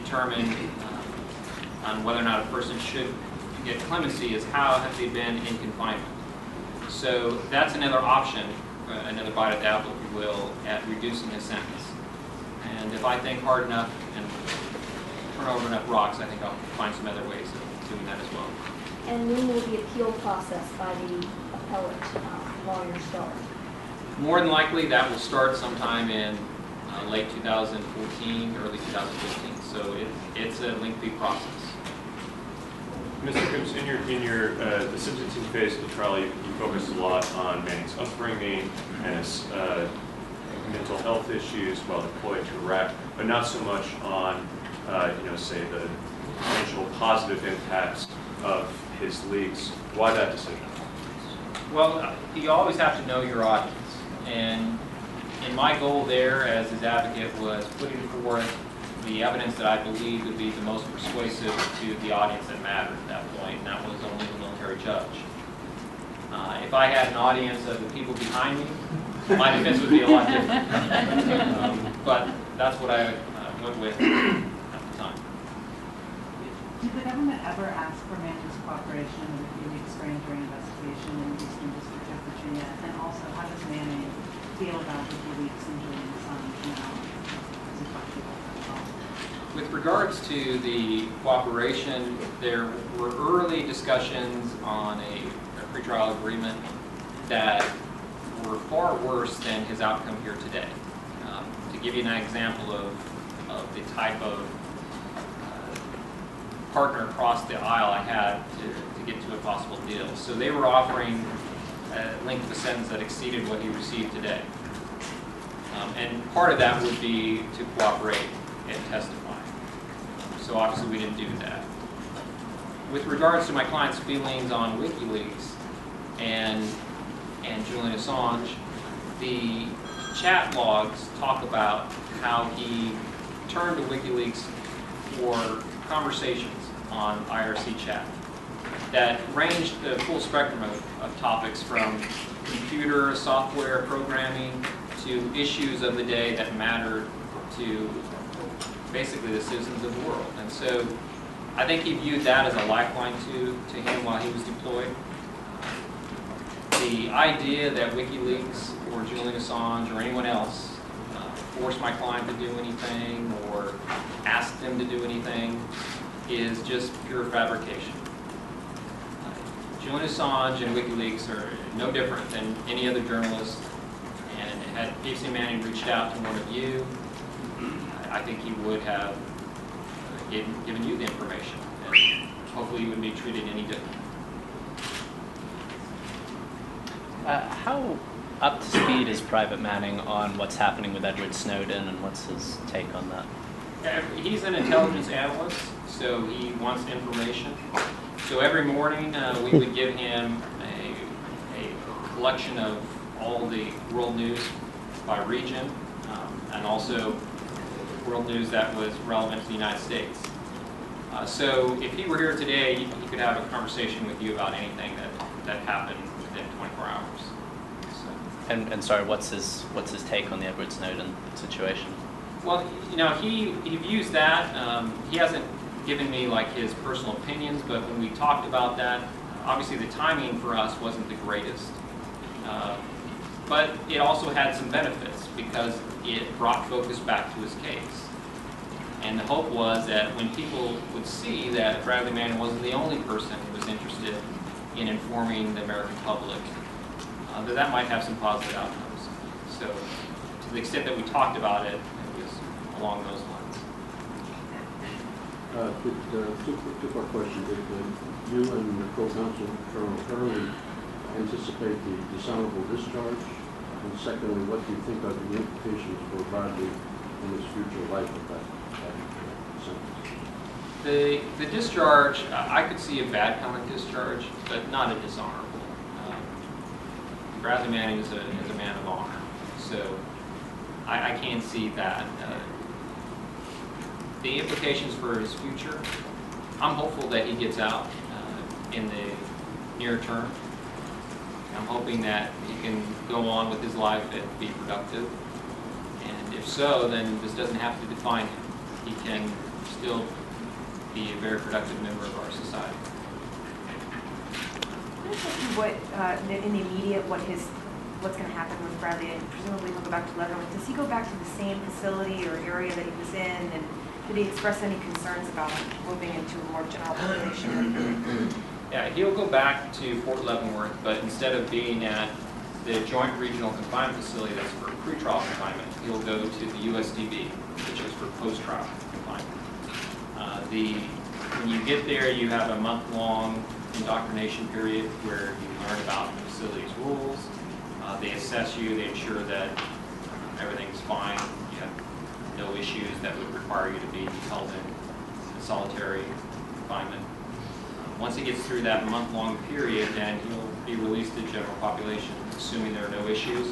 determine on whether or not a person should get clemency is how have they been in confinement. So that's another option, another bite at the apple, if you will, at reducing his sentence. And if I think hard enough and turn over enough rocks, I think I'll find some other ways of doing that as well. And when will the appeal process by the appellate lawyer start? More than likely, that will start sometime in late 2014, early 2015. So it's a lengthy process. Mr. Coombs, in your the sentencing phase of the trial, you focused a lot on Manning's upbringing and his mental health issues while deployed to Iraq, but not so much on, say the potential positive impacts of his leaks. Why that decision? Well, you always have to know your audience, and my goal there as his advocate was putting forth the evidence that I believe would be the most persuasive to the audience that mattered at that point, and that was only the military judge. If I had an audience of the people behind me, my defense would be a lot different. But that's what I went with at the time. Did the government ever ask for Manning's cooperation in the WikiLeaks grand jury investigation in the Eastern District of Virginia? And also, how does Manning feel about WikiLeaks and Julian Assange now? With regards to the cooperation, there were early discussions on a pretrial agreement that were far worse than his outcome here today. To give you an example of the type of partner across the aisle I had to get to a possible deal. So they were offering a length of a sentence that exceeded what he received today. And part of that would be to cooperate and testify. So obviously we didn't do that. With regards to my client's feelings on WikiLeaks and Julian Assange, the chat logs talk about how he turned to WikiLeaks for conversations on IRC chat that ranged the full spectrum of topics from computer, software, programming, to issues of the day that mattered to basically the citizens of the world. And so I think he viewed that as a lifeline to him while he was deployed. The idea that WikiLeaks or Julian Assange or anyone else forced my client to do anything or asked him to do anything is just pure fabrication. Julian Assange and WikiLeaks are no different than any other journalist, and had P.C. Manning reached out to one of you, I think he would have given you the information, and hopefully you wouldn't be treated any different. How up to speed is Private Manning on what's happening with Edward Snowden, and what's his take on that? He's an intelligence analyst, so he wants information. So every morning we would give him a collection of all the world news by region, and also world news that was relevant to the United States. So if he were here today, he could have a conversation with you about anything that happened within 24 hours. So. And sorry, what's his take on the Edward Snowden situation? Well, he views that. He hasn't given me like his personal opinions, but when we talked about that, obviously the timing for us wasn't the greatest. But it also had some benefits because it brought focus back to his case. And the hope was that when people would see that Bradley Manning wasn't the only person who was interested in informing the American public, that might have some positive outcomes. So to the extent that we talked about it, it was along those lines. Two-part question. Did you and the co-counsel, Colonel Curley, anticipate the dishonorable discharge? And secondly, what do you think are the implications for Bradley in his future life of that sentence? The discharge, I could see a bad kind of discharge, but not a dishonorable. Bradley Manning is a man of honor, so I can't see that. The implications for his future, I'm hopeful that he gets out in the near term. I'm hoping that he can go on with his life and be productive. And if so, then this doesn't have to define him. He can still be a very productive member of our society. Can I just ask you what, in the immediate, what's going to happen with Bradley? And presumably he'll go back to Lebanon. Does he go back to the same facility or area that he was in? And did he express any concerns about moving into a more general population? Yeah, he'll go back to Fort Leavenworth, but instead of being at the Joint Regional Confinement Facility that's for pretrial confinement, he'll go to the USDB, which is for post-trial confinement. When you get there, you have a month-long indoctrination period where you learn about the facility's rules. They assess you, they ensure that everything's fine, you have no issues that would require you to be held in solitary confinement. Once he gets through that month-long period, then he'll be released to general population, assuming there are no issues,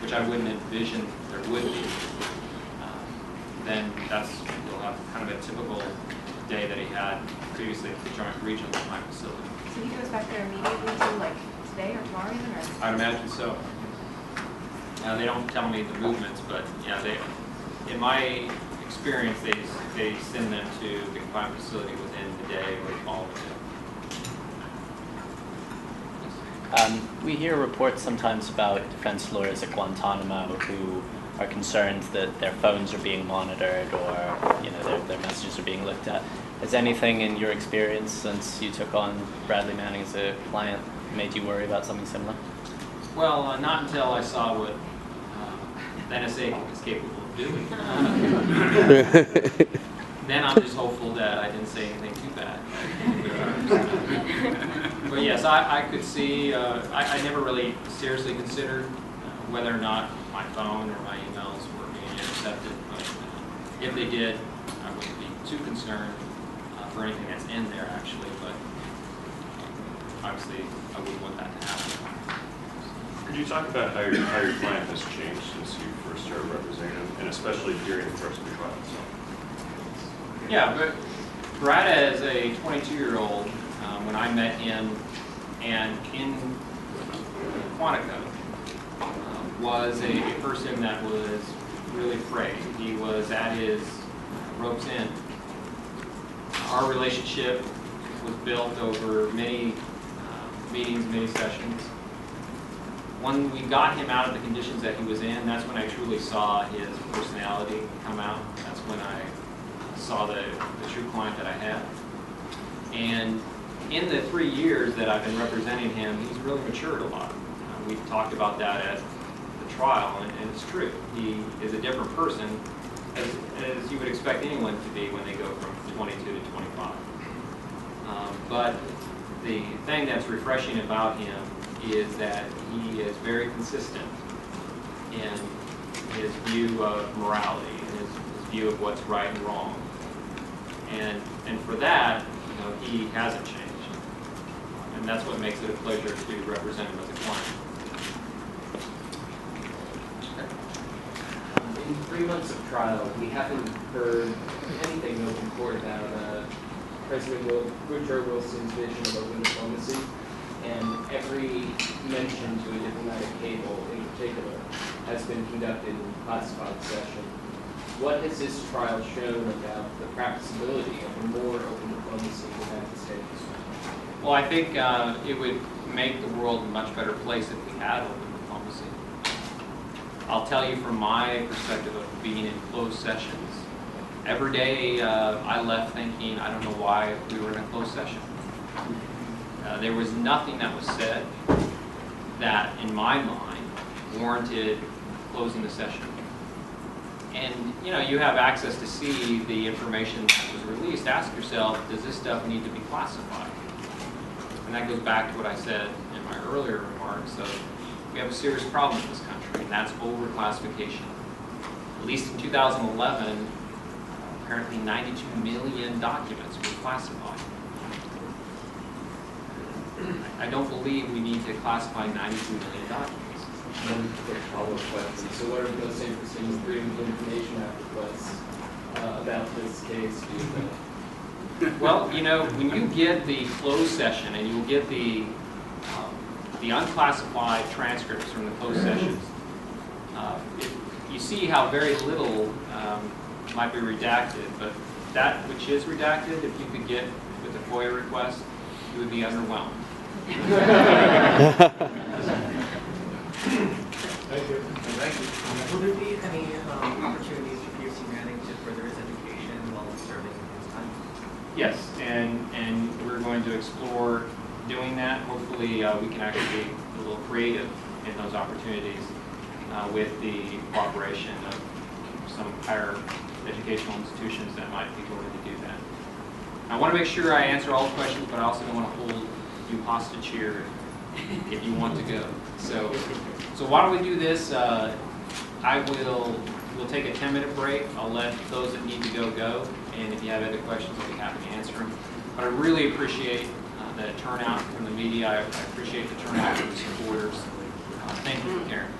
which I wouldn't envision there would be. Then he'll have kind of a typical day that he had previously at the Joint Regional Confinement Facility. So he goes back there immediately to like today or tomorrow even? Or? I'd imagine so. They don't tell me the movements, but yeah, in my experience, they send them to the confinement facility within the day or the following day. We hear reports sometimes about defense lawyers at Guantanamo who are concerned that their phones are being monitored or their messages are being looked at. Has anything in your experience since you took on Bradley Manning as a client made you worry about something similar? Well, not until I saw what the NSA is capable of doing. Then I'm just hopeful that I didn't say anything too bad. But yes, I could see, I never really seriously considered whether or not my phone or my emails were being intercepted. But if they did, I wouldn't be too concerned for anything that's in there actually. But obviously, I wouldn't want that to happen. Could you talk about how your client has changed since you first started representing him, and especially during the course of the trial? Yeah, but Brad as a 22-year-old, when I met him, and in Quantico, was a person that was really afraid. He was at his rope's end. Our relationship was built over many meetings, many sessions. When we got him out of the conditions that he was in, that's when I truly saw his personality come out. That's when I saw the true client that I had. And in the 3 years that I've been representing him, he's really matured a lot. We've talked about that at the trial, and it's true. He is a different person, as you would expect anyone to be when they go from 22 to 25. But the thing that's refreshing about him is that he is very consistent in his view of morality, and his view of what's right and wrong. And for that, he hasn't changed. And that's what makes it a pleasure to represent him as a client. In 3 months of trial, we haven't heard anything in open court about President Woodrow Wilson's vision of open diplomacy, and every mention to a diplomatic cable in particular has been conducted in classified session. What has this trial shown about the practicability of a more open diplomacy in the United States? Well, I think it would make the world a much better place if we had open diplomacy. I'll tell you from my perspective of being in closed sessions, every day I left thinking, I don't know why we were in a closed session. There was nothing that was said that, in my mind, warranted closing the session. And you have access to see the information that was released. Ask yourself, does this stuff need to be classified? And that goes back to what I said in my earlier remarks of we have a serious problem in this country, and that's overclassification. At least in 2011, apparently 92 million documents were classified. I don't believe we need to classify 92 million documents. One quick follow-up question. So what are the most interesting Freedom of Information Act requests about this case, do you think? Well, when you get the closed session and you'll get the unclassified transcripts from the closed sessions, you see how very little might be redacted, but that which is redacted, if you could get with a FOIA request, you would be underwhelmed. Thank you. Thank you. Will there be any opportunities for PhD Manning to further his education while serving his time? Yes, and we're going to explore doing that. Hopefully, we can actually be a little creative in those opportunities with the cooperation of some higher educational institutions that might be willing to do that. I want to make sure I answer all the questions, but I also don't want to hold you hostage here if you want to go. So why don't we do this? We'll take a 10-minute break. I'll let those that need to go, and if you have other questions, I'll be happy to answer them. But I really appreciate the turnout from the media. I appreciate the turnout from the supporters. Thank you for caring.